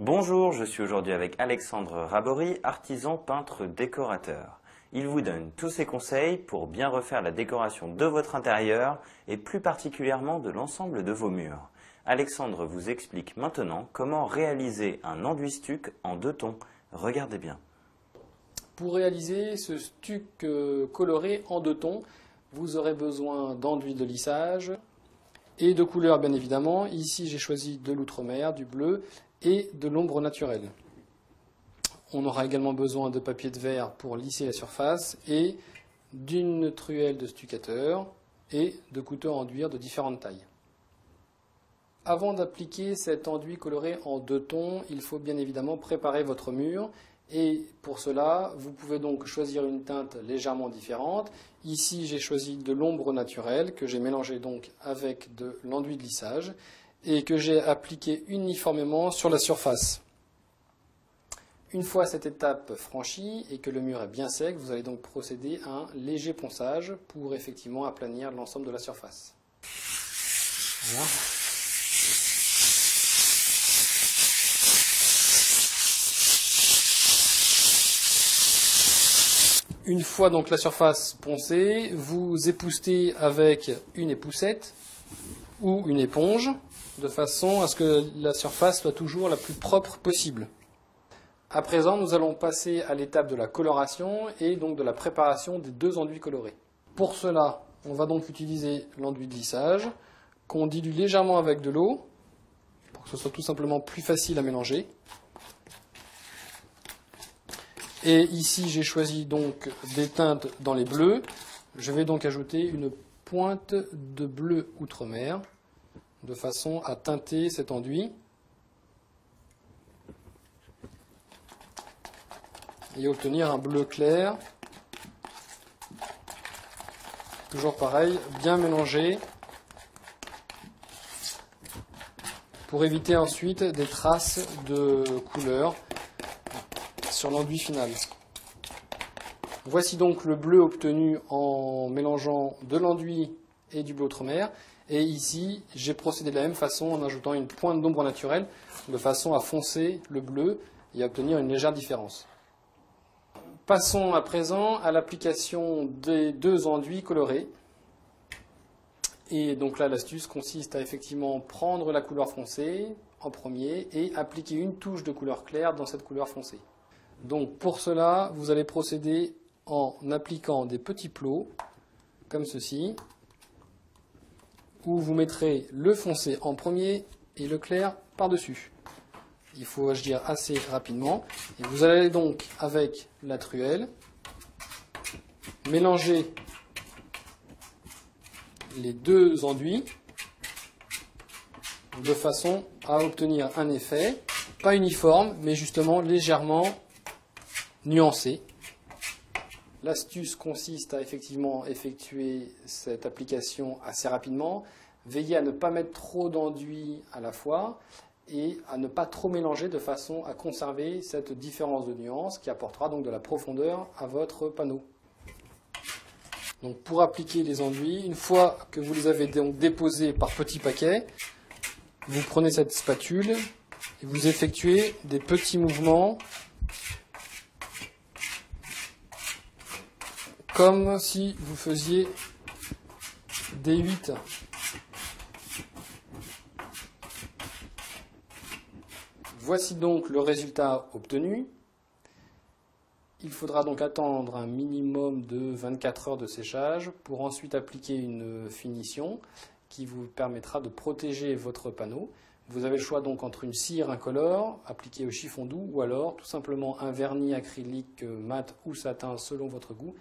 Bonjour, je suis aujourd'hui avec Alexandre Rabory, artisan peintre décorateur. Il vous donne tous ses conseils pour bien refaire la décoration de votre intérieur et plus particulièrement de l'ensemble de vos murs. Alexandre vous explique maintenant comment réaliser un enduit stuc en 2 tons. Regardez bien. Pour réaliser ce stuc coloré en 2 tons, vous aurez besoin d'enduit de lissage et de couleurs bien évidemment. Ici j'ai choisi de l'outremer, du bleu et de l'ombre naturelle. On aura également besoin de papier de verre pour lisser la surface et d'une truelle de stuccateur et de couteaux à enduire de différentes tailles. Avant d'appliquer cet enduit coloré en 2 tons, il faut bien évidemment préparer votre mur. Et pour cela, vous pouvez donc choisir une teinte légèrement différente. Ici, j'ai choisi de l'ombre naturelle que j'ai mélangé donc avec de l'enduit de lissage et que j'ai appliqué uniformément sur la surface. Une fois cette étape franchie et que le mur est bien sec, vous allez donc procéder à un léger ponçage pour effectivement aplanir l'ensemble de la surface. Voilà. Une fois donc la surface poncée, vous époustez avec une époussette ou une éponge de façon à ce que la surface soit toujours la plus propre possible. À présent, nous allons passer à l'étape de la coloration et donc de la préparation des 2 enduits colorés. Pour cela, on va donc utiliser l'enduit de lissage qu'on dilue légèrement avec de l'eau pour que ce soit tout simplement plus facile à mélanger. Et ici, j'ai choisi donc des teintes dans les bleus. Je vais donc ajouter une pointe de bleu outremer de façon à teinter cet enduit. Et obtenir un bleu clair. Toujours pareil, bien mélangé pour éviter ensuite des traces de couleur sur l'enduit final. Voici donc le bleu obtenu en mélangeant de l'enduit et du bleu outremer. Et ici, j'ai procédé de la même façon en ajoutant une pointe d'ombre naturelle de façon à foncer le bleu et à obtenir une légère différence. Passons à présent à l'application des 2 enduits colorés. Et donc là, l'astuce consiste à effectivement prendre la couleur foncée en premier et appliquer une touche de couleur claire dans cette couleur foncée. Donc pour cela, vous allez procéder en appliquant des petits plots, comme ceci, où vous mettrez le foncé en premier et le clair par-dessus. Il faut agir assez rapidement. Et vous allez donc, avec la truelle, mélanger les 2 enduits de façon à obtenir un effet, pas uniforme, mais justement légèrement nuancé. L'astuce consiste à effectivement effectuer cette application assez rapidement. Veillez à ne pas mettre trop d'enduit à la fois et à ne pas trop mélanger de façon à conserver cette différence de nuance qui apportera donc de la profondeur à votre panneau. Donc pour appliquer les enduits, une fois que vous les avez donc déposés par petits paquets, vous prenez cette spatule et vous effectuez des petits mouvements comme si vous faisiez des 8. Voici donc le résultat obtenu. Il faudra donc attendre un minimum de 24 heures de séchage pour ensuite appliquer une finition qui vous permettra de protéger votre panneau. Vous avez le choix donc entre une cire incolore appliquée au chiffon doux ou alors tout simplement un vernis acrylique mat ou satin selon votre goût